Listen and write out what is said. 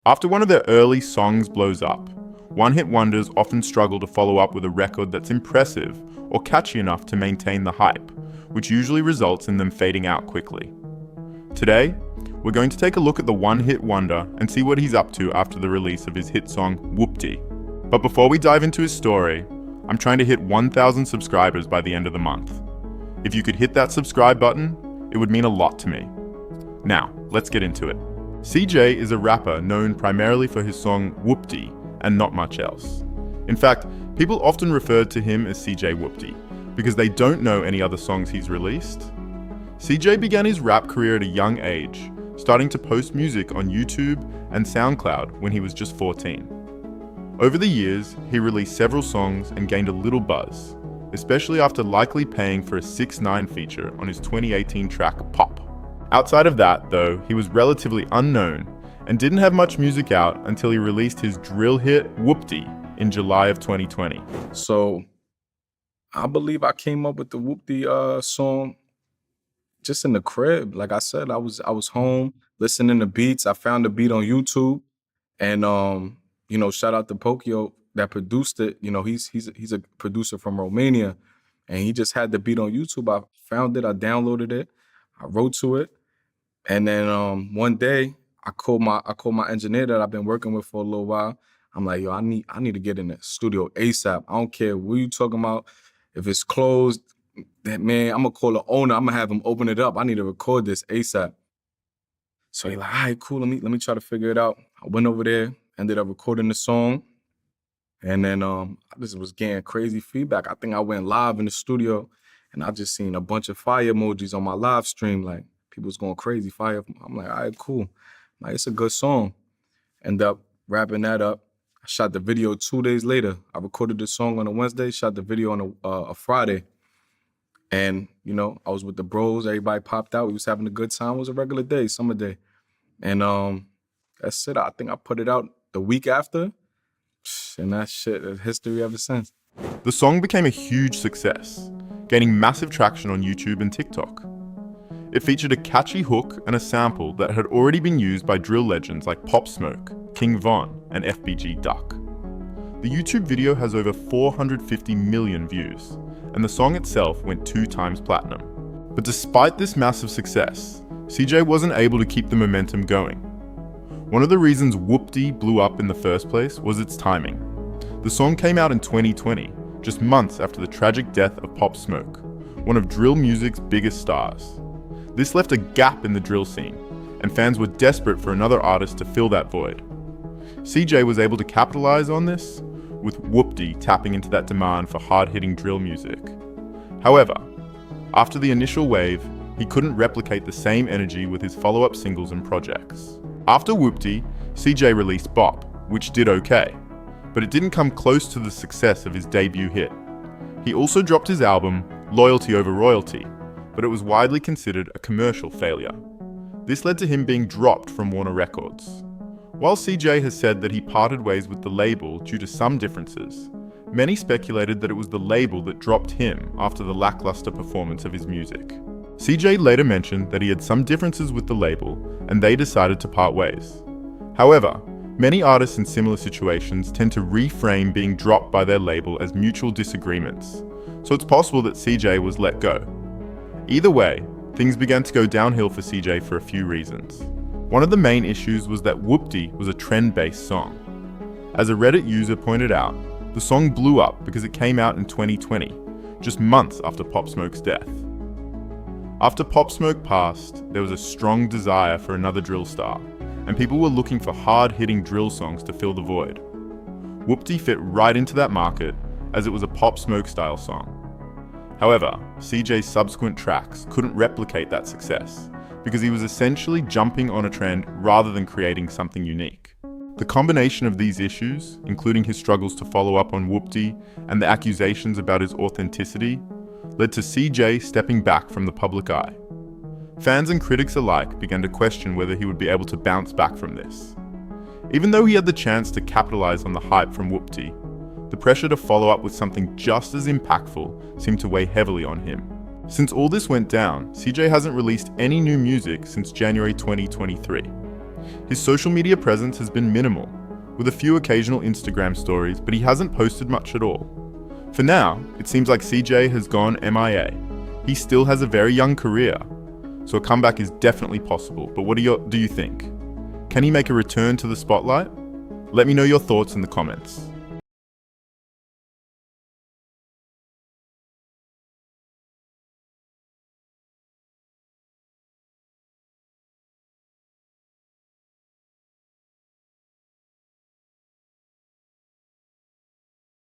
After one of their early songs blows up, one-hit wonders often struggle to follow up with a record that's impressive or catchy enough to maintain the hype, which usually results in them fading out quickly. Today, we're going to take a look at the one-hit wonder and see what he's up to after the release of his hit song, Whoopty. But before we dive into his story, I'm trying to hit 1,000 subscribers by the end of the month. If you could hit that subscribe button, it would mean a lot to me. Now, let's get into it. CJ is a rapper known primarily for his song Whoopty and not much else. In fact, people often refer to him as CJ Whoopty because they don't know any other songs he's released. CJ began his rap career at a young age, starting to post music on YouTube and SoundCloud when he was just 14. Over the years, he released several songs and gained a little buzz, especially after likely paying for a 6ix9ine feature on his 2018 track Pop. Outside of that, though, he was relatively unknown and didn't have much music out until he released his drill hit Whoopty in July of 2020. So I believe I came up with the Whoopty song just in the crib. Like I said, I was home listening to beats. I found the beat on YouTube, and shout out to Pokio that produced it. He's a producer from Romania, and he just had the beat on YouTube. I found it, I downloaded it, I wrote to it, and then one day I called my engineer that I've been working with for a little while. I'm like, yo, I need to get in the studio ASAP. I don't care what you talking about. If it's closed, that man, I'm gonna call the owner. I'm gonna have him open it up. I need to record this ASAP. So he like, all right, cool. Let me try to figure it out. I went over there, ended up recording the song, and then I just was getting crazy feedback. I think I went live in the studio, and I just seen a bunch of fire emojis on my live stream. Like people was going crazy, fire. I'm like, all right, cool. Like it's a good song. End up wrapping that up. I shot the video 2 days later. I recorded the song on a Wednesday, shot the video on a Friday. And, I was with the bros. Everybody popped out. We was having a good time. It was a regular day, summer day. And that's it. I think I put it out the week after. And that shit is history ever since. The song became a huge success, gaining massive traction on YouTube and TikTok. It featured a catchy hook and a sample that had already been used by drill legends like Pop Smoke, King Von, and FBG Duck. The YouTube video has over 450 million views, and the song itself went 2 times platinum. But despite this massive success, CJ wasn't able to keep the momentum going. One of the reasons Whoopty blew up in the first place was its timing. The song came out in 2020, just months after the tragic death of Pop Smoke, one of drill music's biggest stars. This left a gap in the drill scene, and fans were desperate for another artist to fill that void. CJ was able to capitalize on this, with Whoopty tapping into that demand for hard-hitting drill music. However, after the initial wave, he couldn't replicate the same energy with his follow-up singles and projects. After Whoopty, CJ released Bop, which did okay, but it didn't come close to the success of his debut hit. He also dropped his album, Loyalty Over Royalty, but it was widely considered a commercial failure. This led to him being dropped from Warner Records. While CJ has said that he parted ways with the label due to some differences, many speculated that it was the label that dropped him after the lackluster performance of his music. CJ later mentioned that he had some differences with the label and they decided to part ways. However, many artists in similar situations tend to reframe being dropped by their label as mutual disagreements, so it's possible that CJ was let go. Either way, things began to go downhill for CJ for a few reasons. One of the main issues was that Whoopty was a trend-based song. As a Reddit user pointed out, the song blew up because it came out in 2020, just months after Pop Smoke's death. After Pop Smoke passed, there was a strong desire for another drill star, and people were looking for hard-hitting drill songs to fill the void. Whoopty fit right into that market, as it was a Pop Smoke style song. However, CJ's subsequent tracks couldn't replicate that success, because he was essentially jumping on a trend rather than creating something unique. The combination of these issues, including his struggles to follow up on Whoopty and the accusations about his authenticity, led to CJ stepping back from the public eye. Fans and critics alike began to question whether he would be able to bounce back from this. Even though he had the chance to capitalize on the hype from Whoopty, the pressure to follow up with something just as impactful seemed to weigh heavily on him. Since all this went down, CJ hasn't released any new music since January 2023. His social media presence has been minimal, with a few occasional Instagram stories, but he hasn't posted much at all. For now, it seems like CJ has gone MIA. He still has a very young career, so a comeback is definitely possible, but what do you think? Can he make a return to the spotlight? Let me know your thoughts in the comments.